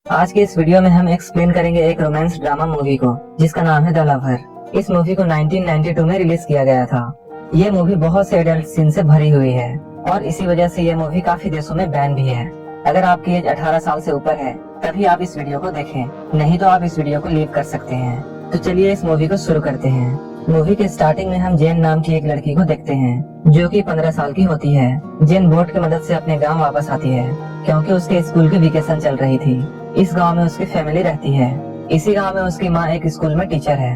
आज के इस वीडियो में हम एक्सप्लेन करेंगे एक रोमांस ड्रामा मूवी को जिसका नाम है द लवर। इस मूवी को 1992 में रिलीज किया गया था। ये मूवी बहुत से एडल्ट सीन से भरी हुई है और इसी वजह से ये मूवी काफी देशों में बैन भी है। अगर आपकी एज 18 साल से ऊपर है तभी आप इस वीडियो को देखें, नहीं तो आप इस वीडियो को लीव कर सकते हैं। तो चलिए इस मूवी को शुरू करते हैं। मूवी के स्टार्टिंग में हम जेन नाम की एक लड़की को देखते हैं जो कि 15 साल की होती है। जेन बोट की मदद से अपने गांव वापस आती है क्योंकि उसके स्कूल की वेकेशन चल रही थी। इस गांव में उसकी फैमिली रहती है। इसी गांव में उसकी माँ एक स्कूल में टीचर है।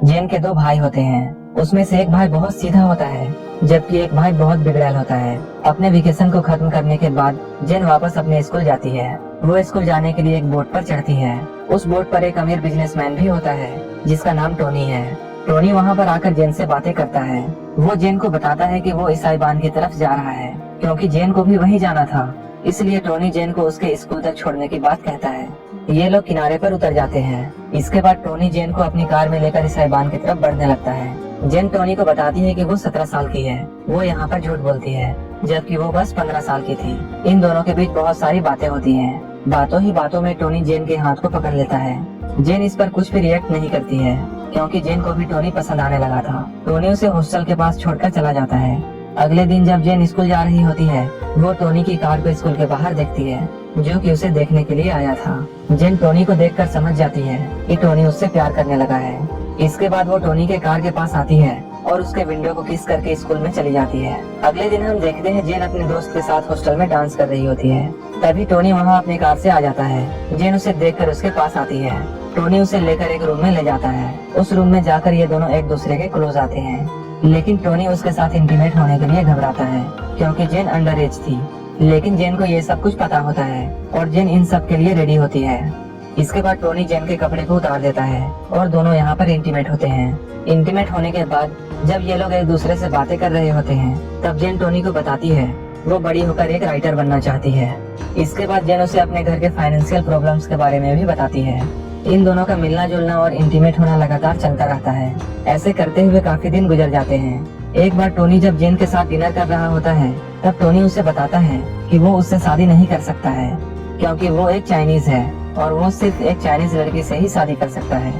जेन के 2 भाई होते हैं, उसमें से एक भाई बहुत सीधा होता है जबकि एक भाई बहुत बिगड़ैल होता है। अपने वेकेशन को खत्म करने के बाद जेन वापस अपने स्कूल जाती है। वो स्कूल जाने के लिए एक बोट पर चढ़ती है। उस बोट पर एक अमीर बिजनेसमैन भी होता है जिसका नाम टोनी है। टोनी वहाँ पर आकर जेन से बातें करता है। वो जेन को बताता है कि वो ईसाई बान की तरफ जा रहा है क्योंकि जेन को भी वहीं जाना था। इसलिए टोनी जेन को उसके स्कूल तक छोड़ने की बात कहता है। ये लोग किनारे पर उतर जाते हैं। इसके बाद टोनी जेन को अपनी कार में लेकर ईसाई बान की तरफ बढ़ने लगता है। जेन टोनी को बताती है कि वो 17 साल की है। वो यहाँ पर झूठ बोलती है जबकि वो बस 15 साल की थी। इन दोनों के बीच बहुत सारी बातें होती हैं। बातों ही बातों में टोनी जेन के हाथ को पकड़ लेता है। जेन इस पर कुछ भी रिएक्ट नहीं करती है क्योंकि जेन को भी टोनी पसंद आने लगा था। टोनी उसे हॉस्टल के पास छोड़कर चला जाता है। अगले दिन जब जेन स्कूल जा रही होती है वो टोनी की कार को स्कूल के बाहर देखती है जो कि उसे देखने के लिए आया था। जेन टोनी को देखकर समझ जाती है कि टोनी उससे प्यार करने लगा है। इसके बाद वो टोनी के कार के पास आती है और उसके विंडो को किस करके स्कूल में चली जाती है। अगले दिन हम देखते हैं जेन अपने दोस्त के साथ हॉस्टल में डांस कर रही होती है। तभी टोनी वहाँ अपनी कार से आ जाता है। जेन उसे देखकर उसके पास आती है। टोनी उसे लेकर एक रूम में ले जाता है। उस रूम में जाकर ये दोनों एक दूसरे के क्लोज आते हैं, लेकिन टोनी उसके साथ इंटीमेट होने के लिए घबराता है क्योंकि जेन अंडर एज थी। लेकिन जेन को ये सब कुछ पता होता है और जेन इन सब के लिए रेडी होती है। इसके बाद टोनी जेन के कपड़े को उतार देता है और दोनों यहाँ पर इंटीमेट होते हैं। इंटीमेट होने के बाद जब ये लोग एक दूसरे से बातें कर रहे होते हैं तब जेन टोनी को बताती है वो बड़ी होकर एक राइटर बनना चाहती है। इसके बाद जेन उसे अपने घर के फाइनेंशियल प्रॉब्लम्स के बारे में भी बताती है। इन दोनों का मिलना जुलना और इंटीमेट होना लगातार चलता रहता है। ऐसे करते हुए काफी दिन गुजर जाते हैं। एक बार टोनी जब जेन के साथ डिनर कर रहा होता है तब टोनी उसे बताता है कि वो उससे शादी नहीं कर सकता है क्योंकि वो एक चाइनीज है और वो सिर्फ एक चाइनीज लड़की से ही शादी कर सकता है।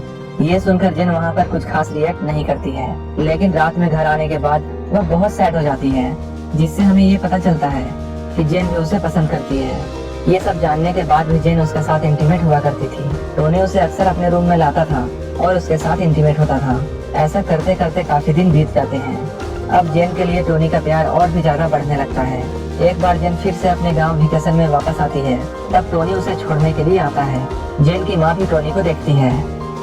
ये सुनकर जेन वहाँ पर कुछ खास रिएक्ट नहीं करती है, लेकिन रात में घर आने के बाद वह बहुत सैड हो जाती है, जिससे हमें ये पता चलता है कि जेन भी उसे पसंद करती है। ये सब जानने के बाद भी जेन उसके साथ इंटीमेट हुआ करती थी। टोनी उसे अक्सर अपने रूम में लाता था और उसके साथ इंटीमेट होता था। ऐसा करते करते काफी दिन बीत जाते हैं। अब जेन के लिए टोनी का प्यार और भी ज्यादा बढ़ने लगता है। एक बार जेन फिर से अपने गांव वेकेशन में वापस आती है तब टोनी उसे छोड़ने के लिए आता है। जेन की माँ भी टोनी को देखती है।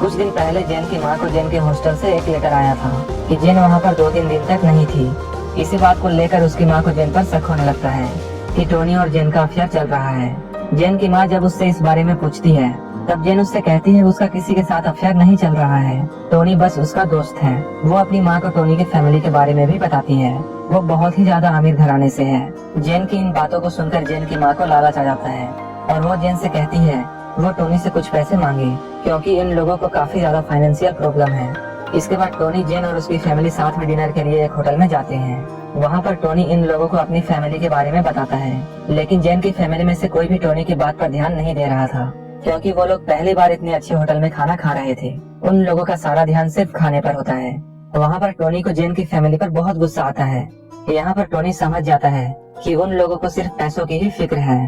कुछ दिन पहले जेन की माँ को जेन के हॉस्टल से एक लेटर आया था कि जेन वहाँ पर 2-3 दिन तक नहीं थी। इसी बात को लेकर उसकी माँ को जेन पर शक होने लगता है कि टोनी और जेन का अफेयर चल रहा है। जेन की माँ जब उससे इस बारे में पूछती है तब जेन उससे कहती है उसका किसी के साथ अफेयर नहीं चल रहा है, टोनी बस उसका दोस्त है। वो अपनी माँ को टोनी की फैमिली के बारे में भी बताती है। वो बहुत ही ज्यादा अमीर घराने से है। जेन की इन बातों को सुनकर जेन की माँ को लालच आ जाता है और वो जेन से कहती है वो टोनी से कुछ पैसे मांगे क्योंकि इन लोगों को काफी ज्यादा फाइनेंशियल प्रॉब्लम है। इसके बाद टोनी, जेन और उसकी फैमिली साथ में डिनर के लिए एक होटल में जाते हैं। वहाँ पर टोनी इन लोगों को अपनी फैमिली के बारे में बताता है, लेकिन जेन की फैमिली में से कोई भी टोनी की बात पर ध्यान नहीं दे रहा था क्योंकि वो लोग पहली बार इतने अच्छे होटल में खाना खा रहे थे। उन लोगों का सारा ध्यान सिर्फ खाने पर होता है। वहाँ पर टोनी को जेन की फैमिली पर बहुत गुस्सा आता है। यहाँ पर टोनी समझ जाता है कि उन लोगों को सिर्फ पैसों की ही फिक्र है।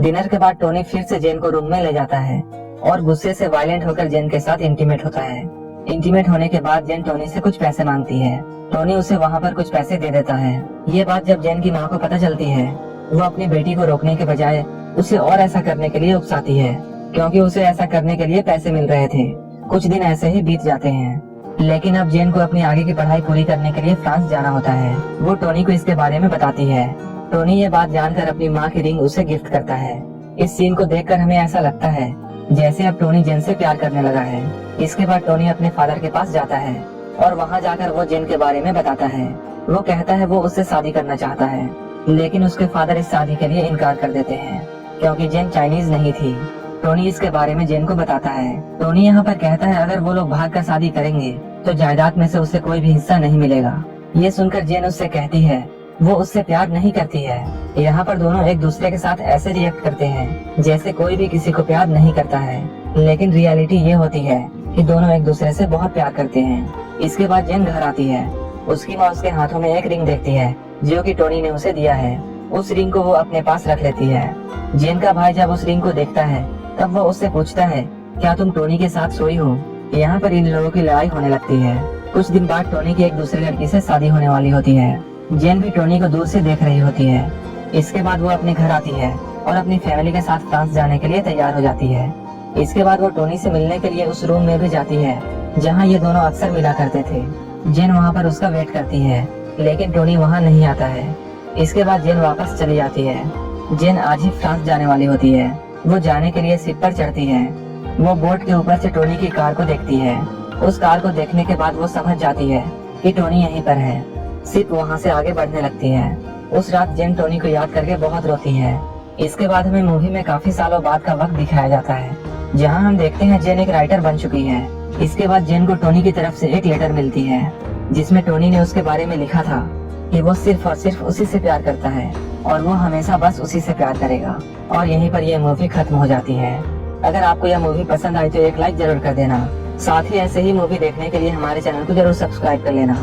डिनर के बाद टोनी फिर से जेन को रूम में ले जाता है और गुस्से से वायलेंट होकर जेन के साथ इंटीमेट होता है। इंटीमेट होने के बाद जेन टोनी से कुछ पैसे मांगती है। टोनी उसे वहाँ पर कुछ पैसे दे देता है। ये बात जब जेन की माँ को पता चलती है वो अपनी बेटी को रोकने के बजाय उसे और ऐसा करने के लिए उकसाती है क्योंकि उसे ऐसा करने के लिए पैसे मिल रहे थे। कुछ दिन ऐसे ही बीत जाते हैं, लेकिन अब जेन को अपनी आगे की पढ़ाई पूरी करने के लिए फ्रांस जाना होता है। वो टोनी को इसके बारे में बताती है। टोनी ये बात जानकर अपनी माँ की रिंग उसे गिफ्ट करता है। इस सीन को देखकर हमें ऐसा लगता है जैसे अब टोनी जेन से प्यार करने लगा है। इसके बाद टोनी अपने फादर के पास जाता है और वहाँ जाकर वो जेन के बारे में बताता है। वो कहता है वो उससे शादी करना चाहता है, लेकिन उसके फादर इस शादी के लिए इनकार कर देते हैं क्योंकि जेन चाइनीज नहीं थी। टोनी इसके बारे में जेन को बताता है। टोनी यहाँ पर कहता है अगर वो लोग भाग कर शादी करेंगे तो जायदाद में से उसे कोई भी हिस्सा नहीं मिलेगा। ये सुनकर जेन उससे कहती है वो उससे प्यार नहीं करती है। यहाँ पर दोनों एक दूसरे के साथ ऐसे रिएक्ट करते हैं जैसे कोई भी किसी को प्यार नहीं करता है, लेकिन रियलिटी ये होती है कि दोनों एक दूसरे से बहुत प्यार करते हैं। इसके बाद जेन घर आती है। उसकी माँ उसके हाथों में एक रिंग देखती है जो कि टोनी ने उसे दिया है। उस रिंग को वो अपने पास रख लेती है। जेन का भाई जब उस रिंग को देखता है तब वो उससे पूछता है, क्या तुम टोनी के साथ सोई हो? यहाँ पर इन लोगों की लड़ाई होने लगती है। कुछ दिन बाद टोनी की एक दूसरी लड़की से शादी होने वाली होती है। जेन भी टोनी को दूर से देख रही होती है। इसके बाद वो अपने घर आती है और अपनी फैमिली के साथ फ्रांस जाने के लिए तैयार हो जाती है। इसके बाद वो टोनी से मिलने के लिए उस रूम में भी जाती है जहाँ ये दोनों अक्सर मिला करते थे। जेन वहाँ पर उसका वेट करती है, लेकिन टोनी वहाँ नहीं आता है। इसके बाद जेन वापस चली जाती है। जेन आज ही फ्रांस जाने वाली होती है। वो जाने के लिए शिप पर चढ़ती है। वो बोट के ऊपर से टोनी की कार को देखती है। उस कार को देखने के बाद वो समझ जाती है कि टोनी यहीं पर है। शिप वहाँ से आगे बढ़ने लगती है। उस रात जेन टोनी को याद करके बहुत रोती है। इसके बाद हमें मूवी में काफी सालों बाद का वक्त दिखाया जाता है, जहाँ हम देखते हैं जेन एक राइटर बन चुकी है। इसके बाद जेन को टोनी की तरफ से एक लेटर मिलती है जिसमें टोनी ने उसके बारे में लिखा था कि वो सिर्फ और सिर्फ उसी से प्यार करता है और वो हमेशा बस उसी से प्यार करेगा। और यहीं पर यह मूवी खत्म हो जाती है। अगर आपको यह मूवी पसंद आई तो एक लाइक जरूर कर देना। साथ ही ऐसे ही मूवी देखने के लिए हमारे चैनल को जरूर सब्सक्राइब कर लेना।